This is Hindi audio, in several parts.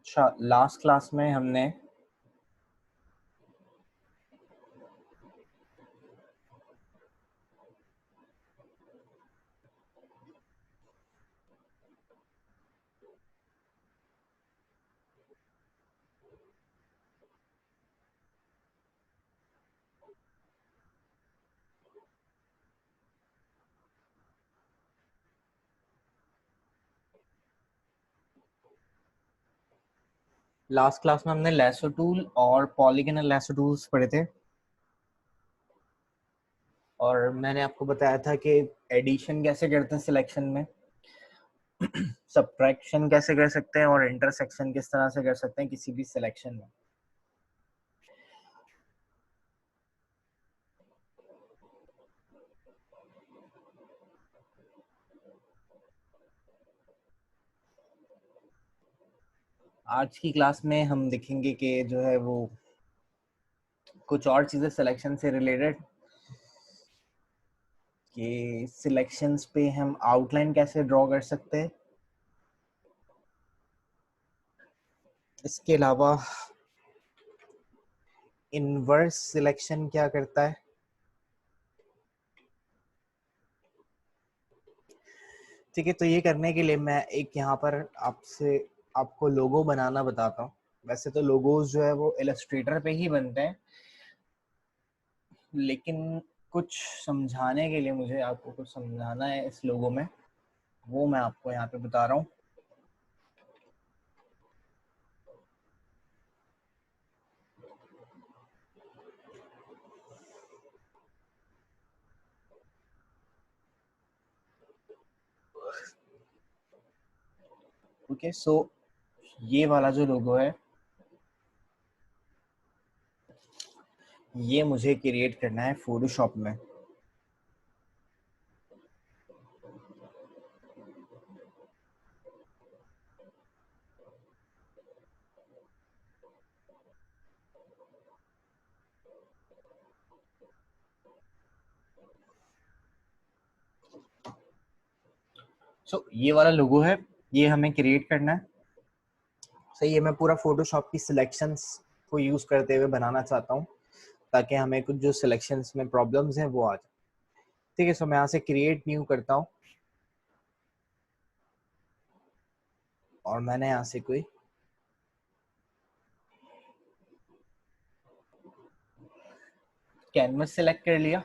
अच्छा, लास्ट क्लास में हमने लैसो टूल और पॉलीगॉनल लैसो टूल्स पढ़े थे, और मैंने आपको बताया था कि एडिशन कैसे करते हैं सिलेक्शन में, सब्ट्रैक्शन कैसे कर सकते हैं, और इंटरसेक्शन किस तरह से कर सकते हैं किसी भी सिलेक्शन में। आज की क्लास में हम देखेंगे कि जो है वो कुछ और चीजें सिलेक्शन से रिलेटेड, कि सिलेक्शंस पे हम आउटलाइन कैसे ड्रॉ कर सकते हैं। इसके अलावा इनवर्स सिलेक्शन क्या करता है। ठीक है, तो ये करने के लिए मैं एक यहाँ पर आपको लोगो बनाना बताता हूँ। वैसे तो लोगोज जो है वो इलस्ट्रेटर पे ही बनते हैं, लेकिन कुछ समझाने के लिए मुझे आपको कुछ समझाना है इस लोगो में, वो मैं आपको यहाँ पे बता रहा हूँ। ओके, सो ये वाला जो लोगो है, ये मुझे क्रिएट करना है फोटोशॉप में। सो ये वाला लोगो है, ये हमें क्रिएट करना है। सही है, मैं पूरा फोटोशॉप की सिलेक्शंस को यूज करते हुए बनाना चाहता हूँ, ताकि हमें कुछ जो सिलेक्शंस में प्रॉब्लम्स हैं वो आ जाए। ठीक है, सो मैं यहाँ से क्रिएट न्यू करता हूँ, और मैंने यहाँ से कोई कैनवस सेलेक्ट कर लिया।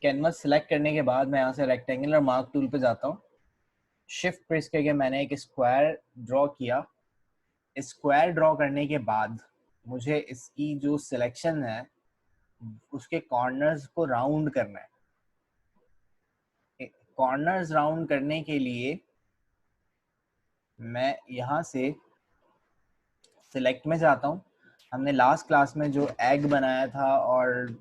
कैनवस सेलेक्ट करने के बाद मैं यहाँ से रेक्टेंगुलर मार्क टूल पे जाता हूँ, शिफ्ट प्रेस करके मैंने एक स्क्वायर ड्रॉ किया। स्क्वायर ड्रॉ करने के बाद मुझे इसकी जो सिलेक्शन है उसके कॉर्नर्स को राउंड करना है। कॉर्नर्स राउंड करने के लिए मैं यहाँ से सिलेक्ट में जाता हूँ। हमने लास्ट क्लास में जो एग बनाया था और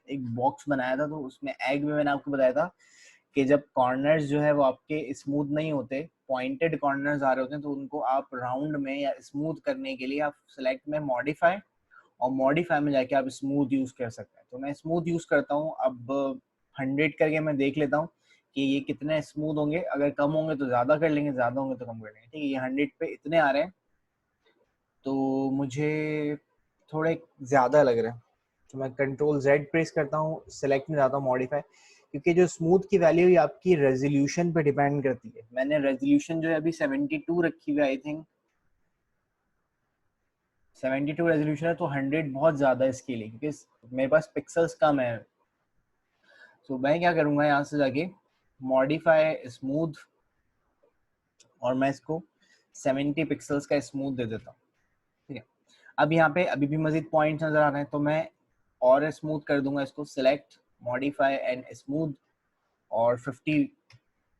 एक बॉक्स बनाया था, तो उसमें एग में मैंने आपको बताया था कि जब कॉर्नर्स जो है वो आपके स्मूथ नहीं होते, पॉइंटेड कॉर्नर्स आ रहे होते हैं, तो उनको आप राउंड में या स्मूथ करने के लिए आप सिलेक्ट में मॉडिफाई, और मॉडिफाई में जाके आप स्मूथ यूज कर सकते हैं। तो मैं स्मूथ यूज करता हूँ। अब 100 करके मैं देख लेता हूँ कि ये कितने स्मूथ होंगे। अगर कम होंगे तो ज्यादा कर लेंगे, ज्यादा होंगे तो कम कर लेंगे। ठीक है, ये 100 पे इतने आ रहे हैं, तो मुझे थोड़े ज्यादा लग रहे हैं, तो मैं कंट्रोल जेड प्रेस करता हूँ, सेलेक्ट में जाता हूँ मॉडिफाई, क्योंकि जो स्मूथ की वैल्यू आपकी रेजोल्यूशन पे डिपेंड करती है। मैंने रेजोल्यूशन जो है अभी 72 रखी हुई, आई थिंक 72 रेजोल्यूशन है, तो 100 बहुत ज्यादा है इसके लिए, क्योंकि मेरे पास पिक्सल्स कम है। तो मैं क्या करूंगा, यहाँ से जाके मॉडिफाई स्मूथ, और मैं इसको 70 पिक्सल्स का स्मूथ दे देता हूँ। ठीक है, अब यहाँ पे अभी भी मजीद पॉइंट्स नजर आ रहे हैं, तो मैं और स्मूथ कर दूंगा इसको, सिलेक्ट मॉडिफाई एंड स्मूथ, और 50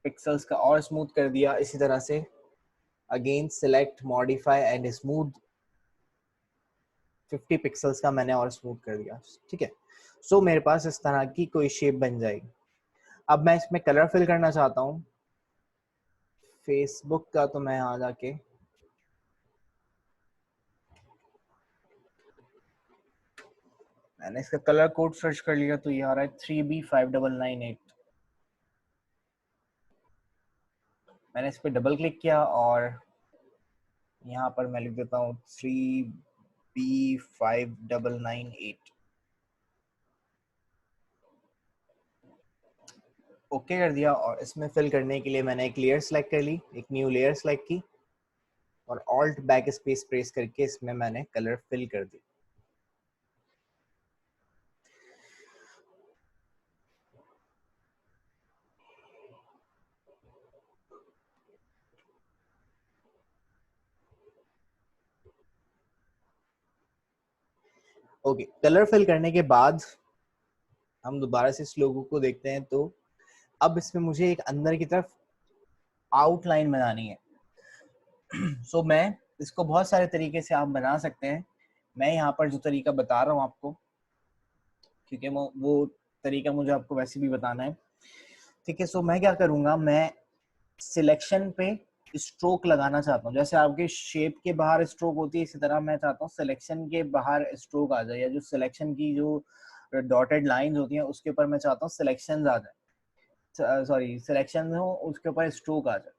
पिक्सल्स का और स्मूथ कर दिया। इसी तरह से again select modify and smooth, 50 pixels का मैंने और स्मूथ कर दिया। ठीक है, सो मेरे पास इस तरह की कोई शेप बन जाएगी। अब मैं इसमें कलर फिल करना चाहता हूँ फेसबुक का, तो मैं यहाँ जाके मैंने इसका कलर कोड सर्च कर लिया, तो ये आ रहा है 3B5998। मैंने इस पर डबल क्लिक किया और यहाँ पर मैं लिख देता हूँ 3B5998। ओके कर दिया, और इसमें फिल करने के लिए मैंने एक लेयर सेलेक्ट कर ली, एक न्यू लेयर सेलेक्ट की और ऑल्ट बैक स्पेस प्रेस करके इसमें मैंने कलर फिल कर दी। ओके, कलर फिल करने के बाद हम दोबारा से इस लोगो को देखते हैं। तो अब इसमें मुझे एक अंदर की तरफ आउटलाइन बनानी है। सो मैं इसको बहुत सारे तरीके से आप बना सकते हैं। मैं यहाँ पर जो तरीका बता रहा हूँ आपको, क्योंकि वो तरीका मुझे आपको वैसे भी बताना है। ठीक है, सो मैं क्या करूँगा, मैं सिलेक्शन पे स्ट्रोक लगाना चाहता हूँ। जैसे आपके शेप के बाहर स्ट्रोक होती है, इसी तरह मैं चाहता हूँ सिलेक्शन के बाहर स्ट्रोक आ जाए, या जो सिलेक्शन की जो डॉटेड लाइंस होती हैं उसके ऊपर मैं चाहता हूँ सिलेक्शन आ जाए, सॉरी सिलेक्शन हो उसके ऊपर स्ट्रोक आ जाए।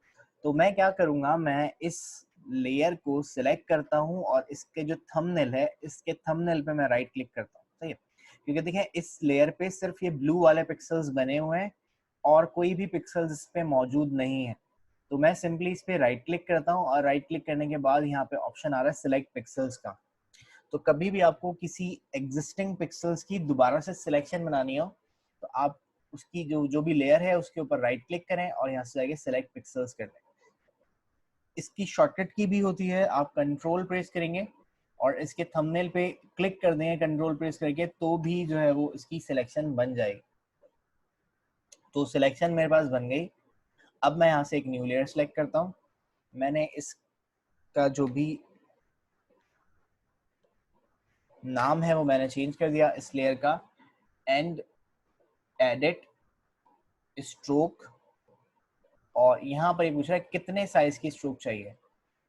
तो मैं क्या करूँगा, मैं इस लेयर को सिलेक्ट करता हूँ और इसके जो थंबनेल है, इसके थंबनेल पे मैं राइट क्लिक करता हूँ। सही है, क्योंकि देखें इस लेयर पे सिर्फ ये ब्लू वाले पिक्सल्स बने हुए हैं और कोई भी पिक्सल्स इस पे मौजूद नहीं है। तो मैं सिंपली इस पे राइट क्लिक करता हूँ और राइट क्लिक करने के बाद यहाँ पे ऑप्शन आ रहा है सिलेक्ट पिक्सल्स का। तो कभी भी आपको किसी एग्जिस्टिंग पिक्सल्स की दोबारा से सिलेक्शन बनानी हो, तो आप उसकी जो भी लेयर है उसके ऊपर राइट क्लिक करें और यहाँ से जाके सिलेक्ट पिक्सल्स कर लें। इसकी शॉर्टकट की भी होती है, आप कंट्रोल प्रेस करेंगे और इसके थंबनेल पे क्लिक कर देंगे कंट्रोल प्रेस करके, तो भी जो है वो इसकी सिलेक्शन बन जाएगी। तो सिलेक्शन मेरे पास बन गई। अब मैं यहाँ से एक न्यू लेयर सेलेक्ट करता हूँ। मैंने इसका जो भी नाम है वो मैंने चेंज कर दिया इस लेयर का, एंड एडिट स्ट्रोक। और यहाँ पर ये पूछ रहा है कितने साइज की स्ट्रोक चाहिए।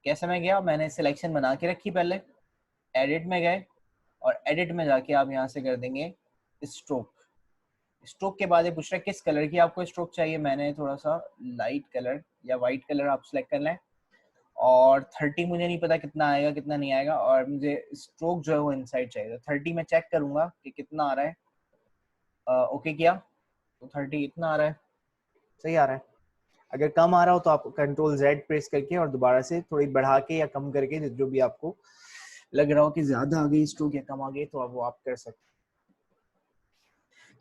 कैसे मैं गया, मैंने सिलेक्शन बना के रखी, पहले एडिट में गए और एडिट में जाके आप यहाँ से कर देंगे स्ट्रोक। स्ट्रोक के बाद ये पूछ रहा है किस कलर की आपको स्ट्रोक चाहिए। मैंने थोड़ा सा लाइट कलर या वाइट कलर आप सिलेक्ट कर लें, और 30 मुझे नहीं पता कितना आएगा कितना नहीं आएगा, और मुझे स्ट्रोक जो है वो इनसाइड चाहिए। 30 में चेक करूंगा कि कितना आ रहा है। ओके किया तो 30 इतना आ रहा है, सही आ रहा है। अगर कम आ रहा हो तो आप कंट्रोल Z प्रेस करके और दोबारा से थोड़ी बढ़ा के या कम करके, जो भी आपको लग रहा हो कि ज्यादा आ गई स्ट्रोक या कम आ गई, तो आप वो आप कर सकते हैं।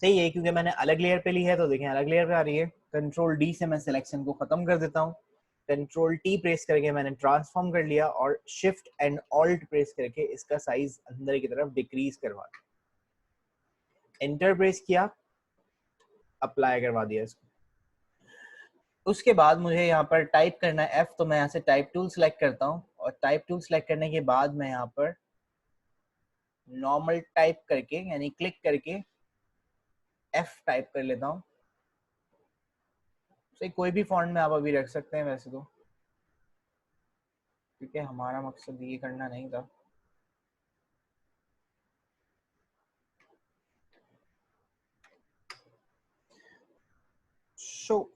सही है, क्योंकि मैंने अलग लेयर पे ली है, तो देखें अलग लेयर पे आ रही है। कंट्रोल D से मैं सिलेक्शन को खत्म कर देता हूँ। कंट्रोल T प्रेस करके मैंने ट्रांसफॉर्म कर लिया और शिफ्ट एंड ऑल्ट प्रेस करके इसका साइज अंदर की तरफ डिक्रीज करवा दिया। एंटर प्रेस किया, अप्लाई करवा दिया इसको। उसके बाद मुझे यहाँ पर टाइप करना है F, तो मैं यहाँ से टाइप टूल सेलेक्ट करता हूँ और टाइप टूल सेलेक्ट करने के बाद मैं यहाँ पर नॉर्मल टाइप करके यानी क्लिक करके F टाइप कर लेता हूँ। तो कोई भी फॉन्ट में आप अभी रख सकते हैं वैसे तो, क्योंकि हमारा मकसद ये करना नहीं था। सो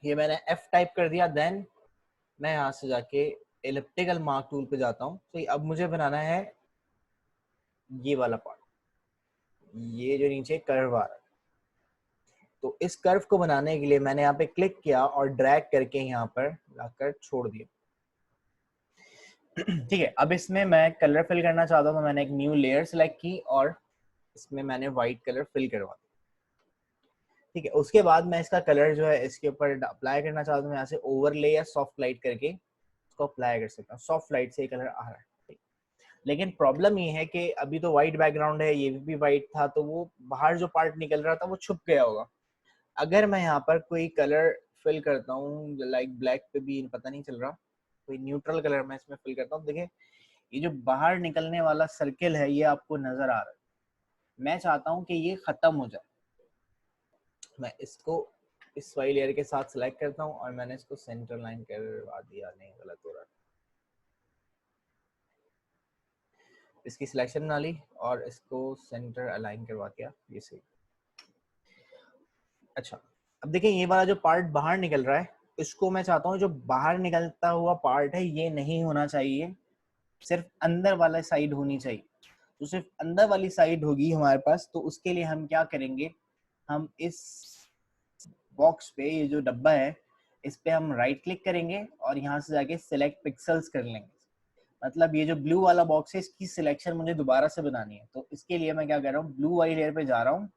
ये मैंने F टाइप कर दिया। देन मैं यहाँ से जाके एलिप्टिकल मार्क टूल पे जाता हूँ। तो अब मुझे बनाना है ये वाला पार्ट, ये जो नीचे कर्व आ रहा है। तो इस कर्व को बनाने के लिए मैंने यहाँ पे क्लिक किया और ड्रैग करके यहाँ पर लाकर छोड़ दिया। ठीक है, अब इसमें मैं कलर फिल करना चाहता हूँ, तो मैंने एक न्यू लेयर सेलेक्ट की और इसमें मैंने व्हाइट कलर फिल करवा दिया। ठीक है, उसके बाद मैं इसका कलर जो है इसके ऊपर अप्लाई करना चाहता हूँ। यहाँ से ओवरले या सॉफ्ट लाइट करके इसको अप्लाई कर सकता हूँ। सॉफ्ट लाइट से कलर आ रहा है, लेकिन प्रॉब्लम ये है कि अभी तो व्हाइट बैकग्राउंड है, ये भी व्हाइट था, तो वो बाहर जो पार्ट निकल रहा था वो छुप गया होगा। अगर मैं यहाँ पर कोई कलर फिल करता हूँ, लाइक ब्लैक पे भी पता नहीं चल रहा, कोई न्यूट्रल कलर मैं इसमें फिल करता हूँ, देखिए ये जो बाहर निकलने वाला सर्किल है ये आपको नजर आ रहा है। मैं चाहता हूँ कि ये खत्म हो जाए। मैं इसको इस वाई लेयर के साथ सिलेक्ट करता हूँ और मैंने इसको सेंटर लाइन करवा दिया। नहीं, गलत हो रहा है। इसकी सिलेक्शन बना ली और इसको सेंटर अलाइन करवा दिया, ये सही। अच्छा, अब देखिए ये वाला जो पार्ट बाहर निकल रहा है, इसको मैं चाहता हूँ जो बाहर निकलता हुआ पार्ट है ये नहीं होना चाहिए, सिर्फ अंदर वाला साइड होनी चाहिए। तो सिर्फ अंदर वाली साइड होगी हमारे पास। तो उसके लिए हम क्या करेंगे, हम इस बॉक्स पे, ये जो डब्बा है, इस पे हम राइट क्लिक करेंगे और यहाँ से जाके सिलेक्ट पिक्सल्स कर लेंगे। मतलब ये जो ब्लू वाला बॉक्स है इसकी सिलेक्शन मुझे दोबारा से बनानी है। तो इसके लिए मैं क्या कर रहा हूँ, ब्लू वाली लेयर पे जा रहा हूँ,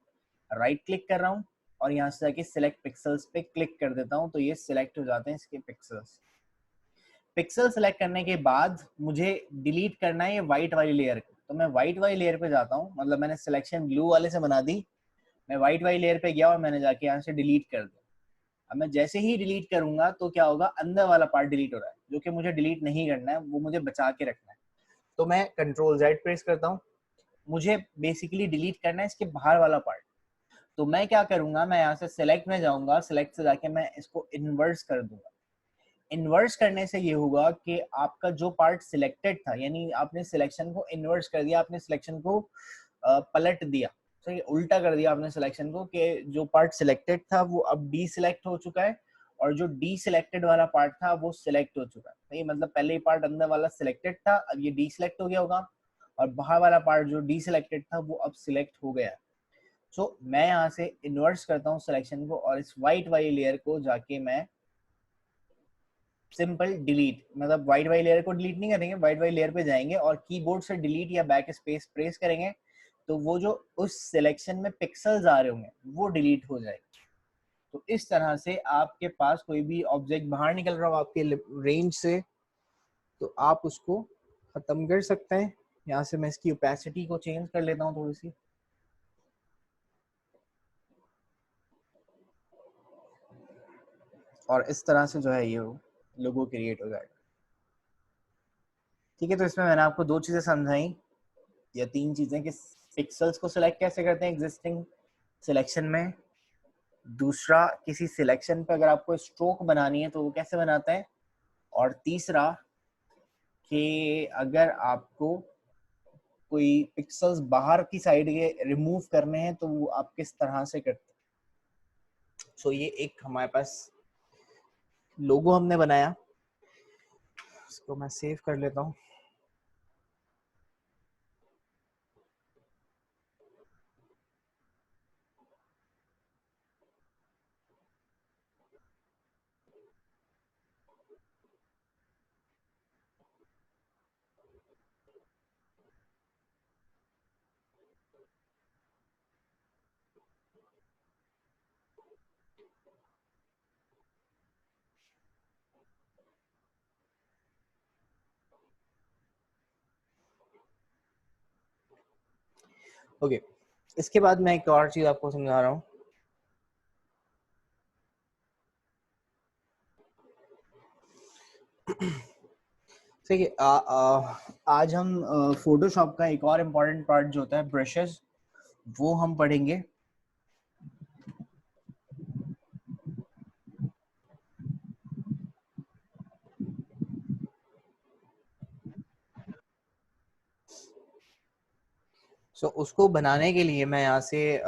राइट क्लिक कर रहा हूँ और यहाँ से जाके सिलेक्ट पिक्सल्स पे क्लिक कर देता हूँ। तो ये सिलेक्ट हो जाते हैं इसके पिक्सल्स। पिक्सल सेलेक्ट करने के बाद मुझे डिलीट करना है ये व्हाइट वाली लेयर को। तो मैं व्हाइट वाली लेयर पे जाता हूँ, मतलब मैंने सिलेक्शन ब्लू वाले से बना दी, मैं व्हाइट वाली लेयर पे गया और मैंने जाके यहाँ से डिलीट कर दिया। अब मैं जैसे ही डिलीट करूंगा तो क्या होगा, अंदर वाला पार्ट डिलीट हो रहा है, जो कि मुझे डिलीट नहीं करना है, वो मुझे बचा के रखना है। तो मैं कंट्रोल जेड प्रेस करता हूँ, मुझे बेसिकली डिलीट करना है इसके बाहर वाला पार्ट। तो मैं क्या करूंगा, मैं यहाँ से सिलेक्ट में जाऊंगा, सिलेक्ट से जाके मैं इसको इन्वर्स कर दूंगा। इन्वर्स करने से ये होगा कि आपका जो पार्ट सिलेक्टेड था, यानी आपने सिलेक्शन को इन्वर्स कर दिया, आपने सिलेक्शन को पलट दिया, तो ये उल्टा कर दिया आपने सिलेक्शन को, कि जो पार्ट सिलेक्टेड था वो अब डी सिलेक्ट हो चुका है और जो डी सिलेक्टेड वाला पार्ट था वो सिलेक्ट हो चुका है। तो ये मतलब पहले ही पार्ट अंदर वाला सिलेक्टेड था, अब ये डी सिलेक्ट हो गया होगा, और बाहर वाला पार्ट जो डी सिलेक्टेड था वो अब सिलेक्ट हो गया है। सो मैं यहाँ से इन्वर्स करता हूँ सिलेक्शन को और इस व्हाइट वाली लेयर को जाके मैं सिंपल डिलीट, मतलब व्हाइट वाली लेयर को डिलीट नहीं करेंगे, व्हाइट वाली लेयर पे जाएंगे और कीबोर्ड से डिलीट या बैक स्पेस प्रेस करेंगे, तो वो जो उस सिलेक्शन में पिक्सल्स आ रहे होंगे वो डिलीट हो जाएगा। तो इस तरह से आपके पास कोई भी ऑब्जेक्ट बाहर निकल रहा हो आपके रेंज से, तो आप उसको खत्म कर सकते हैं। यहाँ से मैं इसकी ओपेसिटी को चेंज कर लेता हूँ थोड़ी सी, और इस तरह से जो है ये लोगो क्रिएट हो जाएगा। ठीक है, तो इसमें मैंने आपको दो चीजें समझाई या तीन चीजें, कि पिक्सल्स को सिलेक्ट कैसे करते हैं एग्जिस्टिंग सिलेक्शन में, दूसरा किसी सिलेक्शन पे अगर आपको स्ट्रोक बनानी है तो वो कैसे बनाते हैं, और तीसरा कि अगर आपको कोई पिक्सल्स बाहर की साइड के रिमूव करने हैं तो वो आप किस तरह से करते हैं। सो ये एक हमारे पास लोगो हमने बनाया, इसको मैं सेव कर लेता हूँ। ओके, इसके बाद मैं एक और चीज आपको समझा रहा हूँ। ठीक है, आज हम फोटोशॉप का एक और इम्पोर्टेंट पार्ट जो होता है ब्रशेस, वो हम पढ़ेंगे। सो उसको बनाने के लिए मैं यहाँ से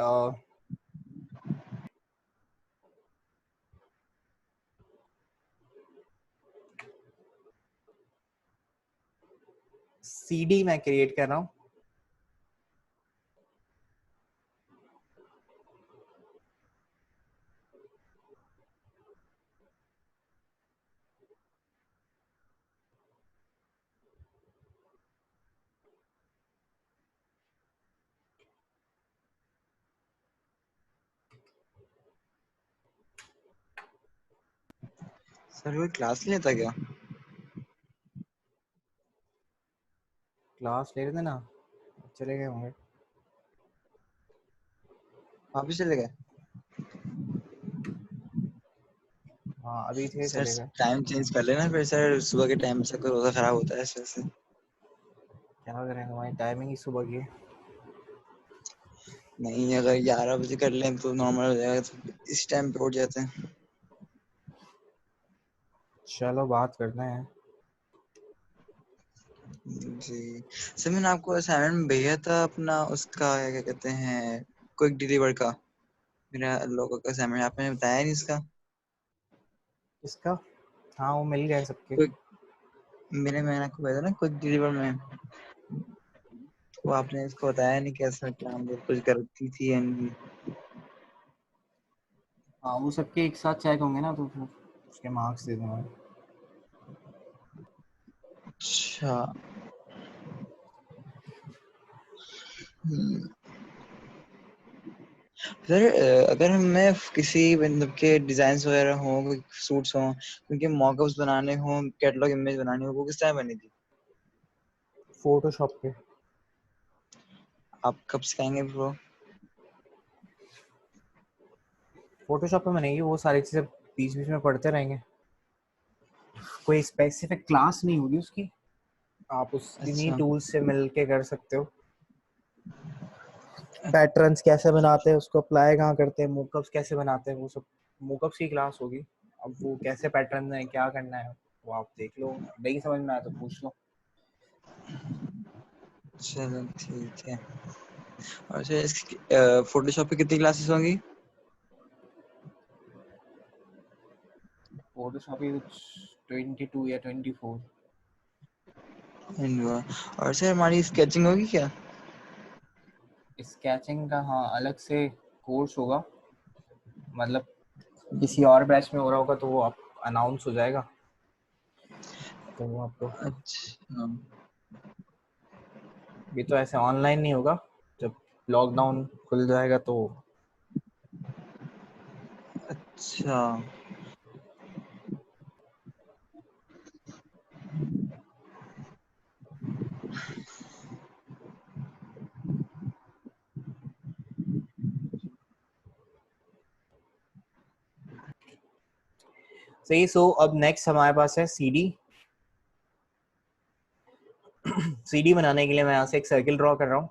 सीडी मैं क्रिएट कर रहा हूँ। सर कोई क्लास नहीं लेता क्या? क्लास ले रहे थे ना, चले गए होंगे। वापिस चले गए? हाँ अभी थे, सर चले गए। टाइम चेंज कर लेना फिर सर, सुबह के टाइम से कोई रोजा खराब होता है इस वजह से। क्या करें, हमारी टाइमिंग ही सुबह की है। नहीं अगर 11 बजे कर लें तो नॉर्मल हो जाएगा, तो इस टाइम पे उठ जाते हैं। चलो बात करते हैं। जी सर, मैंने आपको असाइनमेंट भेजा था अपना, उसका क्या कहते हैं, क्विक डिलीवर का, मेरा लोगों का असाइनमेंट आपने बताया नहीं इसका। इसका हाँ वो मिल गए सबके। क्विक, मैंने आपको भेजा ना क्विक डिलीवर में, वो आपने इसको बताया नहीं कैसा क्या, मतलब कुछ गलती थी या नहीं। हाँ वो सबके एक साथ चेक होंगे ना, तो फिर उसके मार्क्स दे दूंगा। अच्छा। हम्म, सर अगर मैं किसी मतलब के डिजाइन वगैरह हो, सूट्स हो, उनके मॉकअप्स बनाने हो, कैटलॉग इमेज बनानी हो, वो किस तरह बनेगी? फोटोशॉप पे। आप कब सिखाएंगे ब्रो? फोटोशॉप पे बनेगी, वो सारी चीजें बीच बीच में पढ़ते रहेंगे। कोई स्पेसिफिक क्लास नहीं होगी उसकी, आप उस इन्हीं अच्छा टूल्स से मिल के कर सकते हो। पैटर्न्स कैसे बनाते हैं, उसको अप्लाई कहाँ करते हैं, मोकअप्स कैसे बनाते हैं, वो सब मोकअप्स की क्लास होगी। अब वो कैसे पैटर्न है, क्या करना है, वो आप देख लो, नहीं समझ में आया तो पूछ लो। चलो ठीक है। और सर इसकी फोटोशॉप पे कितनी क्लासेस होंगी? फोटोशॉप की कुछ 22 या 24। और सर हमारी स्केचिंग होगी क्या? स्केचिंग का हाँ अलग से कोर्स होगा, मतलब किसी और बैच में हो रहा होगा तो वो आप अनाउंस हो जाएगा, तो वो आपको। अच्छा ये तो ऐसे ऑनलाइन नहीं होगा, जब लॉकडाउन खुल जाएगा तो। अच्छा। सही। सो अब नेक्स्ट हमारे पास है सीडी। सीडी बनाने के लिए मैं यहाँ से एक सर्किल ड्रॉ कर रहा हूँ।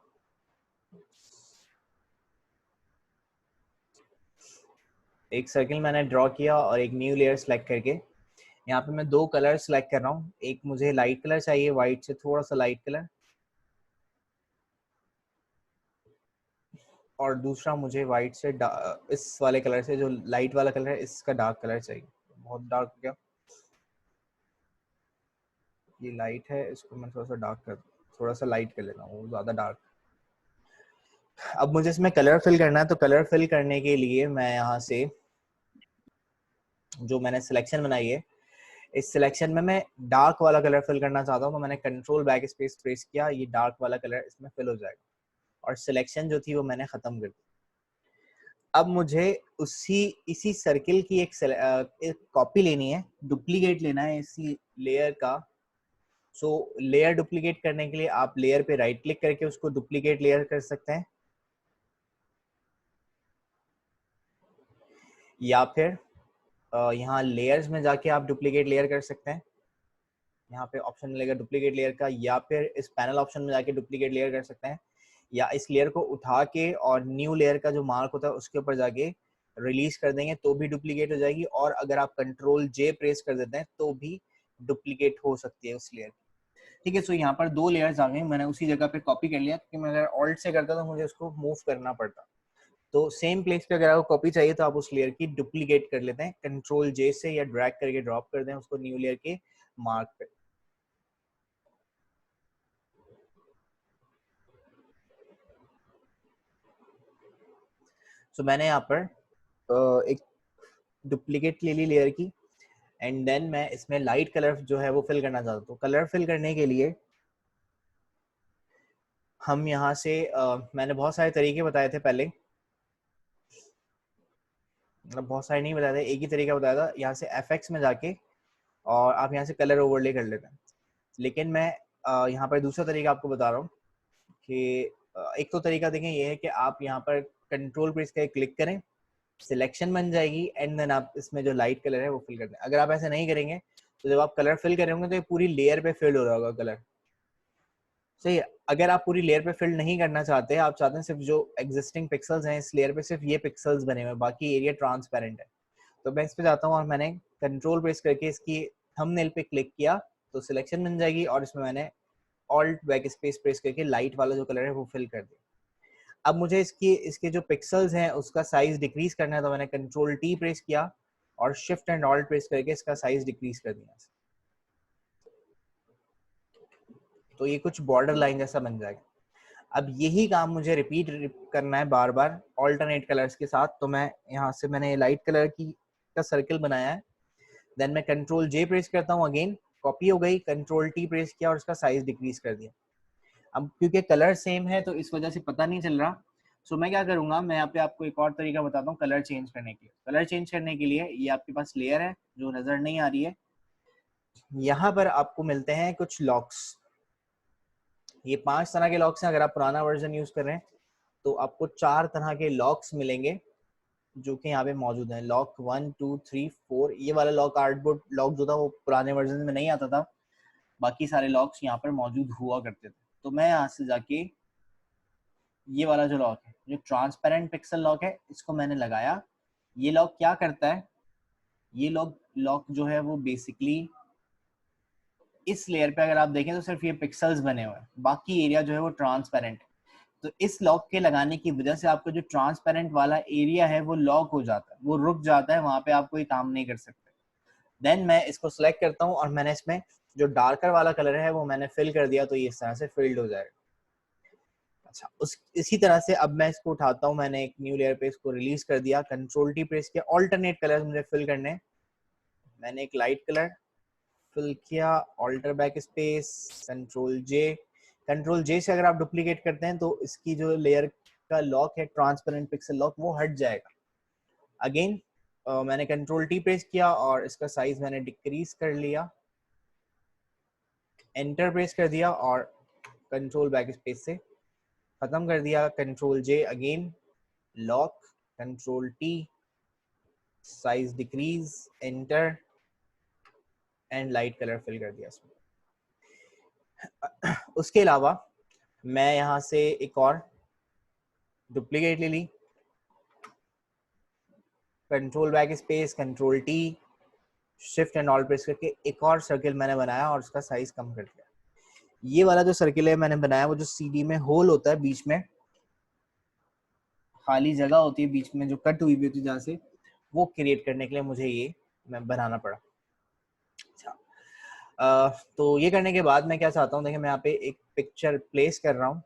एक सर्किल मैंने ड्रॉ किया और एक न्यू लेयर सेलेक्ट करके यहाँ पे मैं दो कलर सेलेक्ट कर रहा हूँ। एक मुझे लाइट कलर चाहिए, वाइट से थोड़ा सा लाइट कलर, और दूसरा मुझे वाइट से इस वाले कलर से, जो लाइट वाला कलर है इसका डार्क कलर चाहिए। बहुत डार्क हो गया, ये लाइट है, इसको मैं थोड़ा सा डार्क कर, थोड़ा सा लाइट कर लेता हूँ, ज्यादा डार्क। अब मुझे इसमें कलर फिल करना है, तो कलर फिल करने के लिए मैं यहाँ से जो मैंने सिलेक्शन बनाई है, इस सिलेक्शन में मैं डार्क वाला कलर फिल करना चाहता हूँ, तो मैंने कंट्रोल बैक स्पेस प्रेस किया, ये डार्क वाला कलर इसमें फिल हो जाएगा और सिलेक्शन जो थी वो मैंने खत्म कर दी। अब मुझे उसी इसी सर्किल की एक कॉपी लेनी है, डुप्लीकेट लेना है इसी लेयर का। सो लेयर डुप्लीकेट करने के लिए आप लेयर पे राइट क्लिक करके उसको डुप्लीकेट लेयर कर सकते हैं, या फिर यहाँ लेयर्स में जाके आप डुप्लीकेट लेयर कर सकते हैं। यहाँ पे ऑप्शन मिलेगा डुप्लीकेट लेयर का, या फिर इस पैनल ऑप्शन में जाके डुप्लीकेट लेयर कर सकते हैं, या इस लेयर को उठा के और न्यू लेयर का जो मार्क होता है उसके ऊपर जाके रिलीज कर देंगे तो भी डुप्लीकेट हो जाएगी, और अगर आप कंट्रोल जे प्रेस कर देते हैं तो भी डुप्लीकेट हो सकती है उस लेयर की। ठीक है। सो यहाँ पर दो लेयर्स आ गई, मैंने उसी जगह पे कॉपी कर लिया, क्योंकि मैं अगर ऑल्ट से करता तो मुझे उसको मूव करना पड़ता। तो सेम प्लेस पे अगर आपको कॉपी चाहिए तो आप उस लेयर की डुप्लीकेट कर लेते हैं कंट्रोल जे से, या ड्रैग करके ड्रॉप कर दें उसको न्यू लेयर के मार्क पे। सो मैंने यहाँ पर एक डुप्लीकेट ले ली लेयर की, एंड देन मैं इसमें लाइट कलर जो है वो फिल करना चाहता हूँ। तो कलर फिल करने के लिए हम यहाँ से मैंने बहुत सारे तरीके बताए थे पहले, मतलब बहुत सारे नहीं बताए थे, एक ही तरीका बताया था, यहाँ से एफएक्स में जाके और आप यहाँ से कलर ओवरले कर लेते हैं। लेकिन मैं यहाँ पर दूसरा तरीका आपको बता रहा हूँ कि एक तो तरीका देखें ये है कि आप यहाँ पर कंट्रोल प्रेस करके क्लिक करें सिलेक्शन बन जाएगी एंड देन आप इसमें जो लाइट कलर है वो फिल कर दें। अगर आप ऐसे नहीं करेंगे तो जब आप कलर फिल करेंगे तो ये पूरी लेयर पे फिल हो रहा होगा कलर। सही है। अगर आप पूरी लेयर पे फिल नहीं करना चाहते, आप चाहते हैं सिर्फ जो एग्जिस्टिंग पिक्सल्स हैं इस लेयर पे सिर्फ ये पिक्सल्स बने हुए, बाकी एरिया ट्रांसपेरेंट है, तो मैं इस पे जाता हूँ और मैंने कंट्रोल प्रेस करके इसकी थंबनेल पे क्लिक किया तो सिलेक्शन बन जाएगी और इसमें मैंने ऑल्ट बैक स्पेस प्रेस करके लाइट वाला जो कलर है वो फिल कर दिया। अब मुझे इसके जो पिक्सल्स हैं उसका साइज डिक्रीज करना है, तो मैंने कंट्रोल टी प्रेस किया और शिफ्ट एंड ऑल्ट प्रेस करके इसका साइज डिक्रीज कर दिया। तो ये कुछ बॉर्डर लाइन जैसा बन जाएगा। अब यही काम मुझे रिपीट करना है बार बार ऑल्टरनेट कलर्स के साथ। तो मैं यहाँ से मैंने लाइट कलर की का सर्कल बनाया है, देन मैं कंट्रोल जे प्रेस करता हूँ, अगेन कॉपी हो गई, कंट्रोल टी प्रेस किया और इसका साइज डिक्रीज कर दिया। अब क्योंकि कलर सेम है तो इस वजह से पता नहीं चल रहा, सो मैं क्या करूंगा, मैं यहाँ पे आपको एक और तरीका बताता हूँ कलर चेंज करने के लिए। कलर चेंज करने के लिए ये आपके पास लेयर है जो नजर नहीं आ रही है, यहाँ पर आपको मिलते हैं कुछ लॉक्स। ये 5 तरह के लॉक्स हैं। अगर आप पुराना वर्जन यूज कर रहे हैं तो आपको 4 तरह के लॉक्स मिलेंगे जो कि यहाँ पे मौजूद हैं। लॉक 1 2 3 4, ये वाला लॉक आर्टबोर्ड लॉक जो था वो पुराने वर्जन में नहीं आता था, बाकी सारे लॉक्स यहाँ पर मौजूद हुआ करते थे। तो मैं यहाँ से जाके ये वाला जो लॉक है, जो ट्रांसपेरेंट पिक्सल लॉक है, इसको मैंने लगाया। ये लॉक क्या करता है, ये लॉक लॉक जो है वो बेसिकली इस लेयर पे अगर आप देखें तो सिर्फ ये पिक्सल्स बने हुए हैं, बाकी एरिया जो है वो ट्रांसपेरेंट है। तो इस लॉक के लगाने की वजह से आपका जो ट्रांसपेरेंट वाला एरिया है वो लॉक हो जाता है, वो रुक जाता है, वहां पे आप कोई काम नहीं कर सकते। देन मैं इसको सिलेक्ट करता हूँ और मैंने इसमें जो डार्कर वाला कलर है वो मैंने फिल कर दिया, तो ये इस तरह से फिल्ड हो जाएगा। अच्छा, उस इसी तरह से अब मैं इसको उठाता हूँ, मैंने एक न्यू लेयर पे इसको रिलीज कर दिया, कंट्रोल टी प्रेस किया, ऑल्टरनेट कलर मुझे फिल करने, मैंने एक लाइट कलर फिल किया, ऑल्टर बैक स्पेस, कंट्रोल जे से अगर आप डुप्लीकेट करते हैं तो इसकी जो लेयर का लॉक है ट्रांसपेरेंट पिक्सल लॉक वो हट जाएगा। अगेन मैंने कंट्रोल टी प्रेस किया और इसका साइज मैंने डिक्रीज कर लिया, एंटर प्रेस कर दिया और कंट्रोल बैक स्पेस से खत्म कर दिया, control J again, lock, control T, size decrease, enter and light colour fill कर दिया इसमें। उसके अलावा मैं यहाँ से एक और डुप्लीकेट ले ली, control backspace, control T, shift and alt press करके एक और सर्किल मैंने बनाया और उसका साइज कम कर दिया। ये वाला जो सर्किल है मैंने बनाया, वो जो सीडी में होल होता है, बीच में खाली जगह होती है, बीच में जो कट हुई भी होती है जहाँ से, वो क्रिएट करने के लिए मुझे ये मैं बनाना पड़ा। तो ये करने के बाद मैं क्या चाहता हूँ, देखिए मैं यहाँ पे एक पिक्चर प्लेस कर रहा हूँ।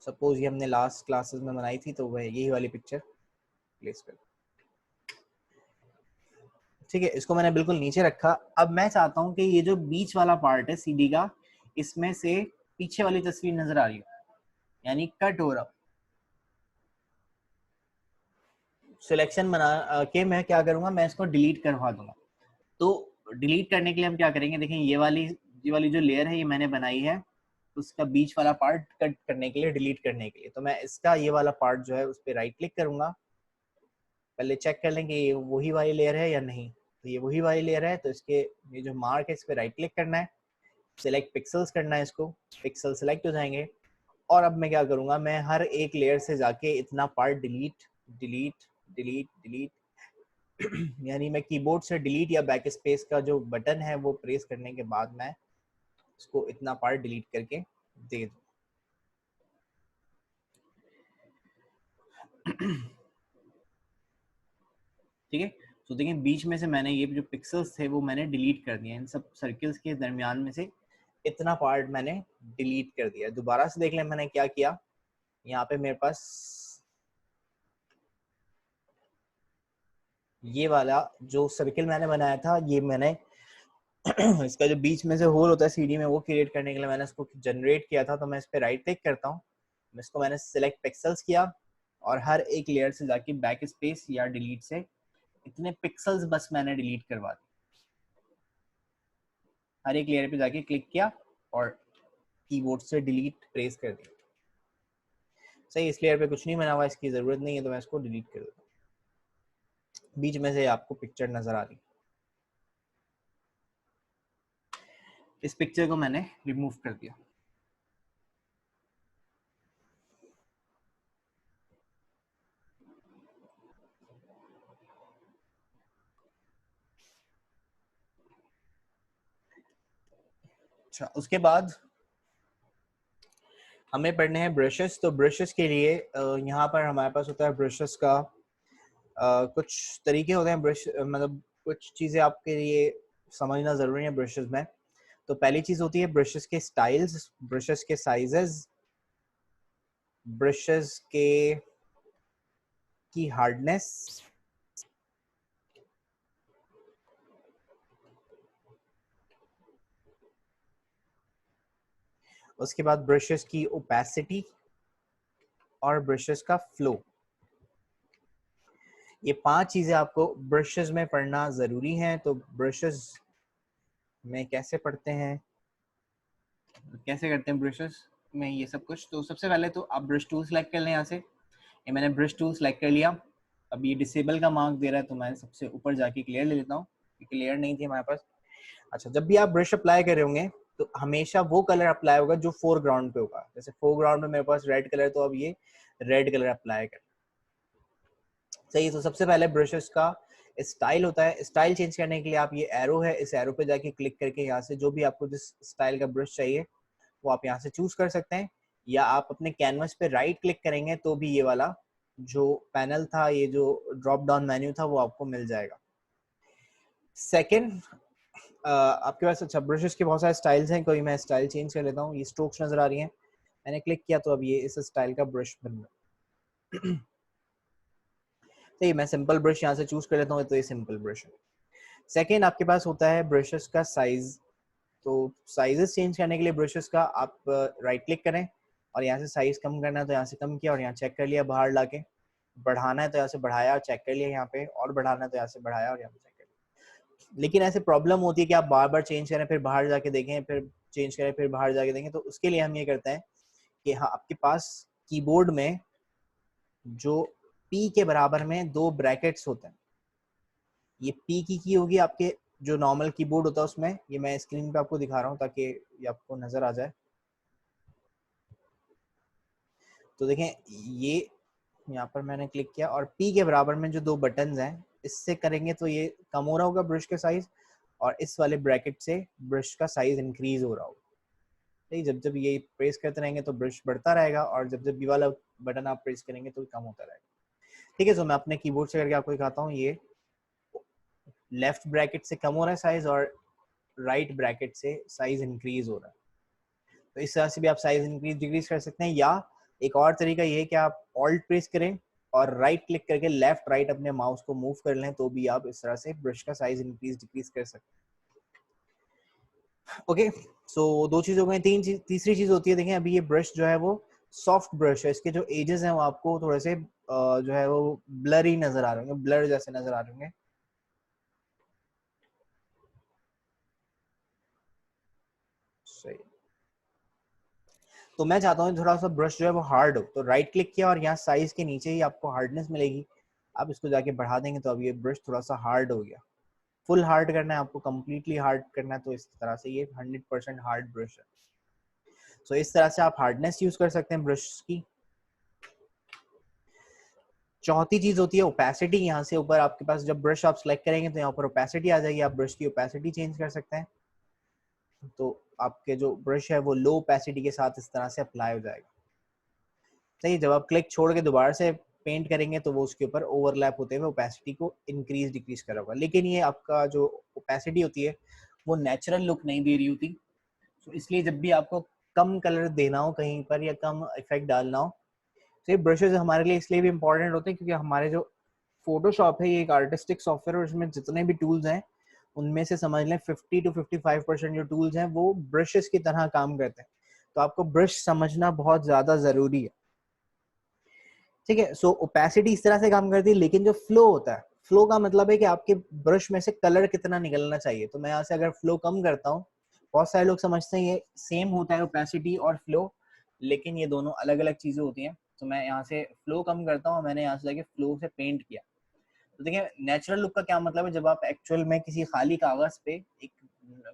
सपोज ये हमने लास्ट क्लासेस में बनाई थी, तो वह यही वाली पिक्चर प्लेस कर, ठीक है, इसको मैंने बिल्कुल नीचे रखा। अब मैं चाहता हूँ कि ये जो बीच वाला पार्ट है सीडी का, इसमें से पीछे वाली तस्वीर नजर आ रही है, यानी कट हो रहा। सिलेक्शन बना के मैं क्या करूंगा, मैं इसको डिलीट करवा दूंगा। तो डिलीट करने के लिए हम क्या करेंगे, देखें ये वाली जो लेयर है ये मैंने बनाई है, उसका बीच वाला पार्ट कट करने के लिए, डिलीट करने के लिए, तो मैं इसका ये वाला पार्ट जो है उस पर राइट क्लिक करूंगा। पहले चेक कर लेंगे ये वही वाली लेयर है या नहीं, तो ये वही वाली लेयर है, तो इसके ये जो मार्क है इस पर राइट क्लिक करना है, सिलेक्ट पिक्सल्स करना है, इसको पिक्सल सिलेक्ट हो जाएंगे। और अब मैं क्या करूंगा, मैं हर एक लेयर से जाके इतना part delete delete delete delete यानी मैं कीबोर्ड से डिलीट या बैक स्पेस का जो बटन है वो प्रेस करने के बाद मैं इसको इतना पार्ट डिलीट करके दे दूं। ठीक है, तो देखिए बीच में से मैंने ये जो पिक्सल्स थे वो मैंने डिलीट कर दिए, इन सब सर्किल्स के दरमियान में से इतना पार्ट मैंने डिलीट कर दिया। दोबारा से देख लें मैंने क्या किया, यहाँ पे मेरे पास ये वाला जो सर्किल मैंने बनाया था, ये मैंने इसका जो बीच में से होल होता है सीडी में, वो क्रिएट करने के लिए मैंने इसको जनरेट किया था। तो मैं इस पर राइट क्लिक करता हूँ, इसको मैंने सिलेक्ट पिक्सल्स किया और हर एक लेयर से जाके बैक स्पेस या डिलीट से इतने पिक्सल्स बस मैंने डिलीट करवा दी। हर एक लेयर पे जाके क्लिक किया और कीबोर्ड से डिलीट प्रेस कर दिया। सही, इस लेयर पे कुछ नहीं बना हुआ, इसकी जरूरत नहीं है, तो मैं इसको डिलीट कर देता हूँ। बीच में से आपको पिक्चर नजर आ रही, इस पिक्चर को मैंने रिमूव कर दिया। अच्छा, उसके बाद हमें पढ़ने हैं ब्रशेस। तो ब्रशेस के लिए यहाँ पर हमारे पास होता है ब्रशेस का कुछ तरीके होते हैं। ब्रश मतलब कुछ चीजें आपके लिए समझना जरूरी है ब्रशेस में। तो पहली चीज होती है ब्रशेस के स्टाइल्स, ब्रशेस के साइजेस, ब्रशेस के की हार्डनेस, उसके बाद ब्रशेस की ओपेसिटी और ब्रशेस का फ्लो। ये 5 चीजें आपको ब्रशेस में पढ़ना जरूरी है। तो ब्रशेस में कैसे पढ़ते हैं, कैसे करते हैं ब्रशेस में ये सब कुछ। तो सबसे पहले तो आप ब्रश टूल सेलेक्ट कर लें यहाँ से। ये मैंने ब्रश टूल सेलेक्ट कर लिया। अब ये डिसेबल का मार्क दे रहा है, तो मैं सबसे ऊपर जाके क्लियर ले लेता हूँ, क्लियर नहीं थी हमारे पास। अच्छा, जब भी आप ब्रश अप्लाई कर रहे होंगे तो हमेशा वो कलर अप्लाई होगा जो फोरग्राउंड पे होगा। जैसे फोरग्राउंड में मेरे पास रेड कलर, तो अब ये रेड कलर अप्लाई कर। सही, तो सबसे पहले ब्रशेस का स्टाइल होता है। स्टाइल चेंज करने के लिए आप ये एरो है, इस एरो पे जाके क्लिक करके यहाँ से जो भी आपको जिस स्टाइल का ब्रश चाहिए वो आप यहाँ से चूज कर सकते हैं। या आप अपने कैनवस पे राइट क्लिक करेंगे तो भी ये वाला जो पैनल था, ये जो ड्रॉप डाउन मेन्यू था, वो आपको मिल जाएगा। सेकेंड, आपके पास अच्छा ब्रशेस के बहुत सारे स्टाइल्स हैं, कोई मैं स्टाइल चेंज कर लेता हूँ। ये स्ट्रोक्स नजर आ रही हैं, मैंने क्लिक किया तो अब ये इस स्टाइल का ब्रश बन गया। तो ये मैं सिंपल ब्रश यहाँ से चूज कर लेता हूँ, तो ये सिंपल ब्रश है। सेकेंड, आपके पास होता है ब्रशेस का साइज। तो साइजेस चेंज करने के लिए ब्रशेस का आप राइट क्लिक करें और यहाँ से साइज कम करना है तो यहाँ से कम किया और यहाँ चेक कर लिया बाहर लाके। बढ़ाना है तो यहाँ से बढ़ाया और चेक कर लिया यहाँ पे, और बढ़ाना है तो यहाँ से बढ़ाया और यहाँ पे चेक कर लिया। लेकिन ऐसे प्रॉब्लम होती है कि आप बार बार चेंज करें, फिर बाहर जाके देखें, फिर चेंज करें, फिर बाहर जाके देखें। तो उसके लिए हम ये करते हैं कि हाँ, आपके पास कीबोर्ड में जो पी के बराबर में 2 ब्रैकेट्स होते हैं, ये पी की होगी आपके जो नॉर्मल कीबोर्ड होता है उसमें। ये मैं स्क्रीन पे आपको दिखा रहा हूँ ताकि ये आपको नजर आ जाए। तो देखें, ये यहाँ पर मैंने क्लिक किया और पी के बराबर में जो 2 बटन्स हैं, इससे करेंगे तो ये कम हो रहा होगा ब्रश का साइज, और इस वाले ब्रैकेट से ब्रश का साइज इंक्रीज हो रहा होगा। ठीक, जब जब ये प्रेस करते रहेंगे तो ब्रश बढ़ता रहेगा, और जब जब ये वाला बटन आप प्रेस करेंगे तो कम होता रहेगा। ठीक है, तो मैं अपने कीबोर्ड से करके आपको दिखाता हूँ। ये लेफ्ट ब्रैकेट से कम हो रहा है साइज और राइट ब्रैकेट से साइज इंक्रीज हो रहा है। तो इस तरह से भी आप साइज इंक्रीज डिक्रीज कर सकते हैं। या एक और तरीका ये है कि आप ऑल्ट प्रेस करें और राइट क्लिक करके लेफ्ट राइट अपने माउस को मूव कर लें, तो भी आप इस तरह से ब्रश का साइज इंक्रीज डिक्रीज कर सकते हैं। ओके, सो 2 चीज हो गई। तीसरी चीज होती है, देखें अभी ये ब्रश जो है वो सॉफ्ट ब्रश है, इसके जो एजेस हैं वो आपको थोड़े से जो है वो ब्लरी नजर आ रहे होंगे, ब्लर जैसे नजर आ रहे होंगे। सही, तो मैं चाहता हूँ थोड़ा सा ब्रश जो है वो हार्ड हो, तो राइट क्लिक किया और यहाँ साइज के नीचे ही आपको हार्डनेस मिलेगी। आप इसको जाके बढ़ा देंगे तो अब ये ब्रश थोड़ा सा हार्ड हो गया। फुल हार्ड करना है आपको, कंप्लीटली हार्ड करना है, तो इस तरह से ये 100% हार्ड ब्रश है। तो इस तरह से आप हार्डनेस यूज कर सकते हैं ब्रश की। चौथी चीज होती है ओपेसिटी। यहाँ से ऊपर आपके पास जब ब्रश आप सेलेक्ट करेंगे तो यहाँ पर ओपेसिटी आ जाएगी, आप ब्रश की ओपेसिटी चेंज कर सकते हैं। तो आपके जो ब्रश है वो लो ओपेसिटी के साथ इस तरह से अप्लाई हो जाएगा। सही, जब आप क्लिक छोड़ के दोबारा से पेंट करेंगे तो वो उसके ऊपर ओवरलैप होते हुए ओपेसिटी को इंक्रीज डिक्रीज करा होगा। लेकिन ये आपका जो ओपेसिटी होती है वो नेचुरल लुक नहीं दे रही होती। तो इसलिए जब भी आपको कम कलर देना हो कहीं पर या कम इफेक्ट डालना हो, तो ये ब्रशेज हमारे लिए इसलिए भी इम्पोर्टेंट होते हैं क्योंकि हमारे जो फोटोशॉप है ये एक आर्टिस्टिक सॉफ्टवेयर है और इसमें जितने भी टूल्स हैं उनमें से समझ लें 50 to 55% जो टूल्स हैं वो ब्रशेस की तरह काम करते हैं। तो आपको ब्रश समझना बहुत ज्यादा जरूरी है। ठीक है, सो ओपेसिटी इस तरह से काम करती है। लेकिन जो फ्लो होता है, फ्लो का मतलब है कि आपके ब्रश में से कलर कितना निकलना चाहिए। तो मैं यहाँ से अगर फ्लो कम करता हूँ, बहुत सारे लोग समझते हैं ये सेम होता है ओपेसिटी और फ्लो, लेकिन ये दोनों अलग अलग चीजें होती हैं। तो मैं यहाँ से फ्लो कम करता हूँ, मैंने यहाँ से जाके फ्लो से पेंट किया। तो देखिए नेचुरल लुक का क्या मतलब है, जब आप एक्चुअल में किसी खाली कागज पे एक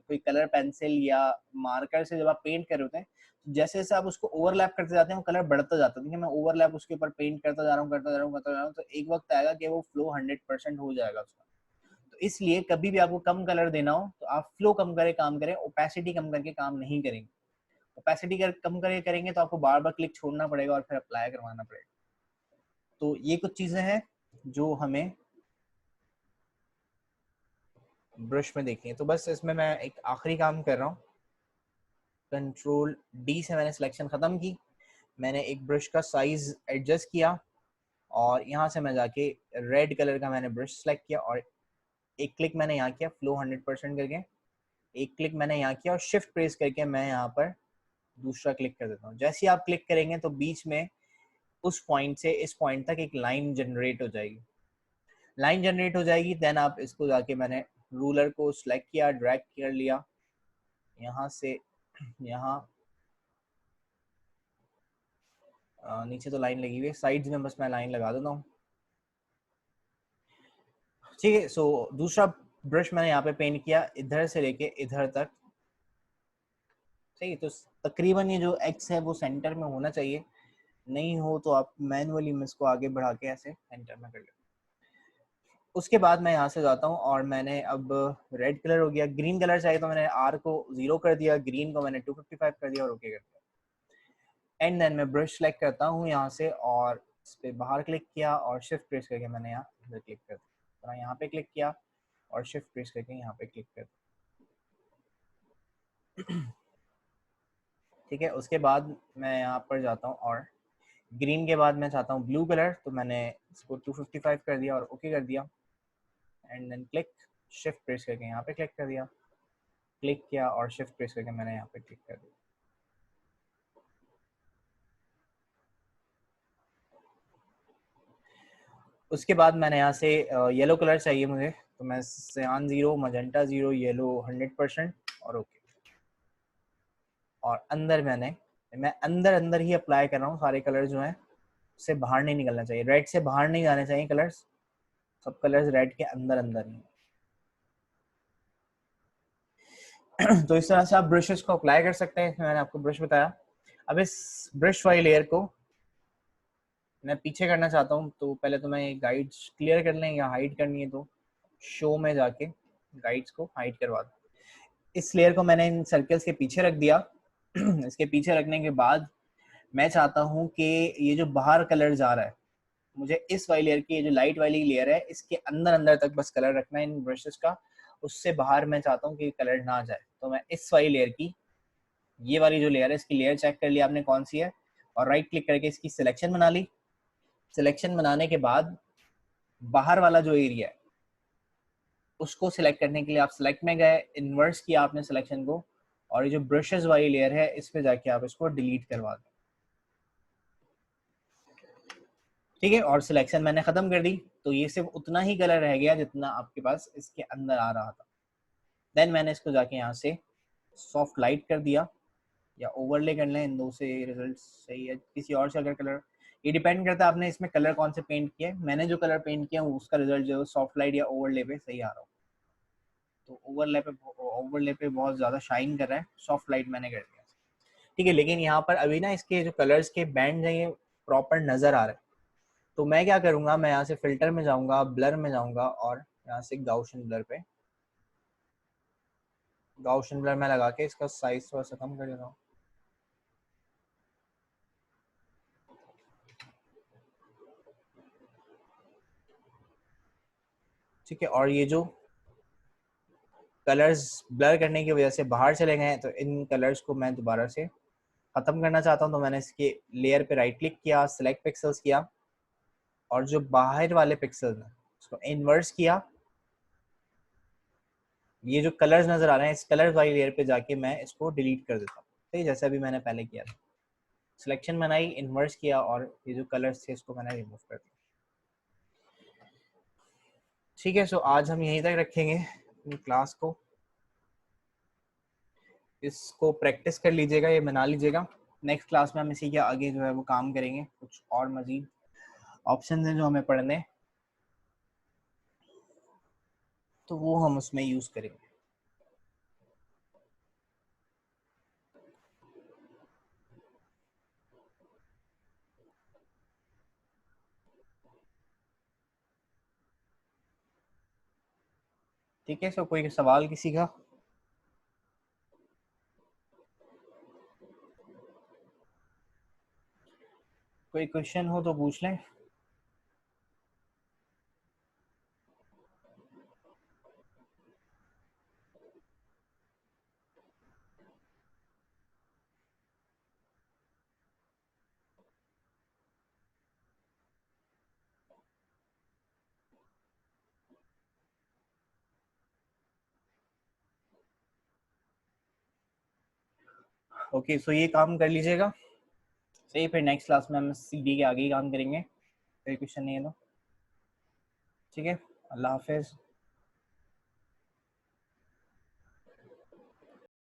कोई कलर पेंसिल या मार्कर से जब आप पेंट कर रहे होते हैं, जैसे जैसे आप उसको ओवरलैप करते जाते हैं वो कलर बढ़ता जाता है। देखिए मैं ओवरलैप उसके ऊपर पेंट करता जा रहा हूँ करता जा रहा हूँ करता जा रहा हूँ, तो एक वक्त आएगा कि वो फ्लो 100% हो जाएगा उसका। तो इसलिए कभी भी आपको कम कलर देना हो तो आप फ्लो कम करे काम करें, ओपेसिटी कम करके काम नहीं करेंगे। ओपेसिटी कम करके करेंगे तो आपको बार बार क्लिक छोड़ना पड़ेगा और फिर अप्लाई करवाना पड़ेगा। तो ये कुछ चीजें हैं जो हमें ब्रश में देखनी है। तो बस इसमें मैं एक आखिरी काम कर रहा हूँ, कंट्रोल डी से मैंने सिलेक्शन खत्म की, मैंने एक ब्रश का साइज एडजस्ट किया और यहाँ से मैं जाके रेड कलर का मैंने ब्रश सेलेक्ट किया और एक क्लिक मैंने यहाँ किया फ्लो 100% करके, एक क्लिक मैंने यहाँ किया और शिफ्ट प्रेस करके मैं यहाँ पर दूसरा क्लिक कर देता हूँ। जैसे ही आप क्लिक करेंगे तो बीच में उस पॉइंट से इस पॉइंट तक एक लाइन जनरेट हो जाएगी। लाइन जनरेट हो जाएगी, देन आप इसको जाके मैंने रूलर को सिलेक्ट किया, ड्रैग कर लिया यहाँ से यहाँ, नीचे तो लाइन लगी हुई है, साइड्स में बस मैं लाइन लगा देता हूँ। ठीक है, सो दूसरा ब्रश मैंने यहाँ पे पेंट किया इधर से लेके इधर तक। सही, तो तकरीबन ये जो एक्स है वो सेंटर में होना चाहिए, नहीं हो तो आप मैनुअली इसको आगे बढ़ा के ऐसे सेंटर में कर लो। उसके बाद मैं यहाँ से जाता हूँ और मैंने अब रेड कलर हो गया, ग्रीन कलर चाहिए तो मैंने आर को 0 कर दिया, ग्रीन को मैंने 255 कर दिया और ओके कर दिया। एंड देन मैं ब्रश सेलेक्ट करता हूँ यहाँ से और इस पर बाहर क्लिक किया और शिफ्ट प्रेस करके मैंने यहाँ इधर क्लिक कर दिया, तो यहाँ पे क्लिक किया और शिफ्ट प्रेस करके यहाँ पे क्लिक कर दिया। ठीक है, उसके बाद मैं यहाँ पर जाता हूँ और ग्रीन के बाद मैं चाहता हूँ ब्लू कलर, तो मैंने इसको 255 कर दिया और ओके कर दिया। And then click, shift press करके यहाँ पे क्लिक कर दिया, क्लिक किया और शिफ्ट प्रेस करके मैंने यहाँ पे क्लिक कर दिया। उसके बाद मैंने यहाँ से येलो कलर चाहिए मुझे, तो मैं सियान 0, मजेंटा 0, येलो 100% और ओके। और अंदर मैं अंदर अंदर ही अप्लाई कर रहा हूँ, सारे कलर जो हैं उससे बाहर नहीं निकलना चाहिए, रेड से बाहर नहीं जाने चाहिए कलर्स, सब कलर्स रेड के अंदर अंदर ही। तो इस तरह से आप ब्रशेस को अप्लाई कर सकते हैं, मैंने आपको ब्रश बताया। अब इस ब्रश वाली लेयर को मैं पीछे करना चाहता हूँ, तो पहले तो मैं गाइड्स क्लियर कर लें, या हाइड करनी है तो शो में जाके गाइड्स को हाइड करवा दूँ। इस लेयर को मैंने इन सर्कल्स के पीछे रख दिया। इसके पीछे रखने के बाद मैं चाहता हूँ कि ये जो बाहर कलर जा रहा है, मुझे इस वाली लेयर की, ये जो लाइट वाली लेयर है इसके अंदर अंदर तक बस कलर रखना है इन ब्रशेस का, उससे बाहर मैं चाहता हूँ कि कलर ना जाए। तो मैं इस वाली लेयर की, ये वाली जो लेयर है इसकी लेयर चेक कर लिया आपने कौन सी है, और राइट क्लिक करके इसकी सिलेक्शन बना ली। सिलेक्शन बनाने के बाद बाहर वाला जो एरिया है उसको सिलेक्ट करने के लिए आप सिलेक्ट में गए, इन्वर्स किया आपने सिलेक्शन को, और ये जो ब्रशेस वाली लेयर है इस पे जाके आप इसको डिलीट करवा दें। ठीक है, और सिलेक्शन मैंने खत्म कर दी, तो ये सिर्फ उतना ही कलर रह गया जितना आपके पास इसके अंदर आ रहा था। देन मैंने इसको जाके यहाँ से सॉफ्ट लाइट कर दिया, या ओवरले कर लें, इन दो से रिजल्ट सही है। किसी और से अगर कलर, ये डिपेंड करता है आपने इसमें कलर कौन से पेंट किया है। मैंने जो कलर पेंट किया उसका रिजल्ट जो है सॉफ्ट लाइट या ओवरले पे सही आ रहा हो, तो ओवरले पे बहुत ज्यादा शाइन कर रहा है, सॉफ्ट लाइट मैंने कर दिया। ठीक है, लेकिन यहाँ पर अभी ना इसके जो कलर्स के बैंड हैं ये प्रॉपर नजर आ रहे हैं, तो मैं क्या करूंगा, मैं यहाँ से फिल्टर में जाऊंगा, ब्लर में जाऊंगा और यहाँ से गाउशन ब्लर पे, गाउशन ब्लर में लगा के इसका साइज थोड़ा सा कम कर देता हूँ। ठीक है, और ये जो कलर्स ब्लर करने की वजह से बाहर चले गए हैं, तो इन कलर्स को मैं दोबारा से खत्म करना चाहता हूँ। तो मैंने इसके लेयर पे राइट क्लिक किया, सिलेक्ट पिक्सल्स किया, और जो बाहर वाले पिक्सल्स हैं उसको इन्वर्स किया। ये जो कलर्स नजर आ रहे हैं इस कलर्स वाली लेयर पे जाके मैं इसको डिलीट कर देता हूँ, ठीक, जैसा अभी मैंने पहले किया था। सिलेक्शन बनाई, इन्वर्स किया, और ये जो कलर्स थे इसको मैंने रिमूव कर दिया। ठीक है, सो आज हम यहीं तक रखेंगे अपनी क्लास को। इसको प्रैक्टिस कर लीजिएगा, ये बना लीजिएगा। नेक्स्ट क्लास में हम इसी के आगे जो है वो काम करेंगे, कुछ और मजीद ऑप्शन हैं जो हमें पढ़ने, तो वो हम उसमें यूज करेंगे। ठीक है, सो कोई सवाल किसी का? कोई क्वेश्चन हो तो पूछ लें। ओके, सो ये काम कर लीजिएगा सही, फिर नेक्स्ट क्लास में हम सीडी के आगे ही काम करेंगे। कोई क्वेश्चन नहीं है तो ठीक है, अल्लाह हाफिज।